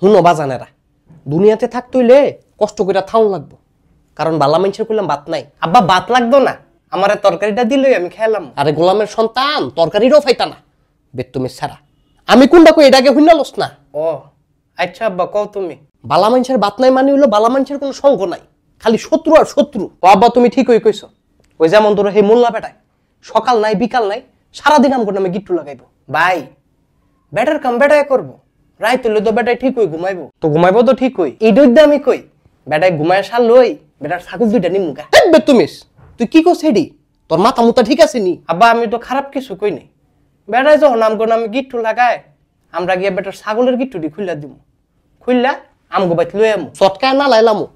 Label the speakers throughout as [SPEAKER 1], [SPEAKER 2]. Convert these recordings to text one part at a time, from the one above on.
[SPEAKER 1] হুনো বাজানেরা দুনিয়াতে থাকতে হইলে কষ্ট করে থাউন লাগবো, কারণ বালা মানুষের কইলাম ভাত নাই। আব্বা ভাত লাগতো না, আমার তরকারিটা দিলেই আমি খেলাম। আরে গোলামের সন্তান তরকারিরও ফাইতা না বেতুমি ছাড়া। আমি কোনটা কই এটাকে হুইনালস না। ও আচ্ছা আব্বা কও তুমি। বালা মানুষের ভাত নাই মানে হইলো বালা মানুষের কোনো সঙ্গ নাই, খালি শত্রু আর শত্রু। ও আব্বা তুমি ঠিকই কইছো। ওই যেমন ধরো হে মোল্লা বেটায় সকাল নাই বিকাল নাই সারাদিন আমগো নামে গিট্টু লাগাইবো। ভাই বেটার কাম বেটায় করবো, রাইত হইলে তো বেটায় ঠিক হই ঘুমাইবো, তো ঘুমাইবো তো ঠিক হই। এই দৈদ্য আমি কই বেটায় ঘুমায় সার লই বেটার ছাগল দুইটা নিমুগা। বেতুমিস তুই কি করছ হেডি? তোর মাথা মুতা ঠিক আছে নি? আব্বা আমি তো খারাপ কিছু কই নাই। বেটায় যখন আমগো নামে গিট্টু লাগায় আমরা গিয়ে বেটার ছাগলের গিট্টুটি খুললা দিব, খুললা আমগো বাইত লই আমু, চটকায় না লাইলামু।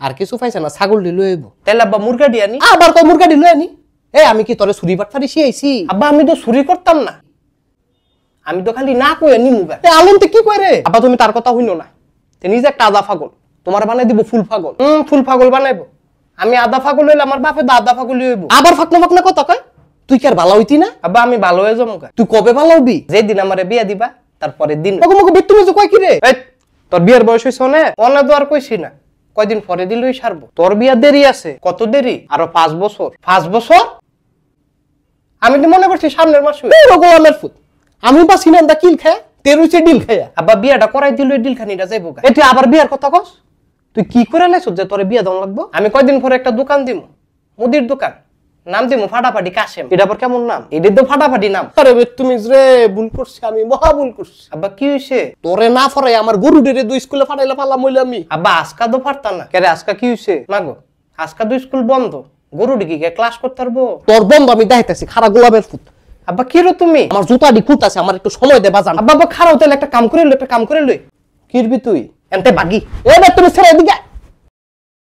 [SPEAKER 1] আর কিছু পাইছে না ছাগল দি লই আইবো। তাইলে আব্বা মুরগা দি আনি। আবার কই মুরগা দি লই আনি? এই আমি কি তোরে চুরি বাটফারি শিয়াইছি? আব্বা আমি তো চুরি করতাম না, আমি তো খালি না কই নিমুগা। এ আলমতে কি কই রে? আব্বা তুমি তার কথা হইনো না, তে নিজে একটা আদা পাগল, তোমার বানাই দিব ফুল পাগল। ফুল পাগল বানাইবো। আমি আদা পাগল হইলে আমার বাপে আদা পাগল হইবো। আবার ফাকনা ফাকনা কথা কয়, তুই কি আর ভালো হইতি না? আব্বা আমি ভালো হয়ে যামুগা। তুই কবে ভালো হবি? যেদিন আমারে বিয়া দিবা তারপরের দিন। ওগো মগো বেতুমি যে কয় কি রে? এই তোর বিয়ার বয়স হইছে না? অনা তো আর কইছি না, কয়দিন পরে দিলই ছাড়বো। তোর বিয়া দেরি আছে। কত দেরি? আরো 5 বছর। 5 বছর? আমি তো মনে করছি সামনের মাসে। গোলামের ফুট আমি বা সিনান্দা কিল খায় তেরুচে ডিল খায়। আব্বা বিয়াটা করাই দিল ডিল খানিটা যাইবো। এটা আবার বিয়ার কথা কস? তুই কি করে লাইছ যে তোরে বিয়া দাও লাগবো? আমি কয়দিন পরে একটা দোকান দিমু, মুদির দোকান, নাম দিমু ফাটাফাটি কাশেম। এটা আবার কেমন নাম? এটা তো ফাটাফাটি নাম। আরে তুমি রে ভুল করছি, আমি মহা ভুল করছি। আব্বা কি হইছে? তোরে না ফরাই আমার গরু ডেরে দুই স্কুলে ফাটাইলা পালাম হইলে আমি। আব্বা আজকা তো ফারতাম না। কেরে আজকা কি হইছে? মাগো আজকা তো স্কুল বন্ধ, গরু ডিকি ক্লাস করতে পারবো? তোর বন্ধ আমি দেখাইতেছি খারা গোলামের ফুট। আব্বা কি রো তুমি? আমার জুতা ডি খুলতাছে, আমার একটু সময় দে বাজান। আব্বা খারাও তাহলে একটা কাম করে লই, একটা কাম করে লই। কিরবি তুই? এনতে বাগি। এ বে তুমি ছেড়ে এদিকে।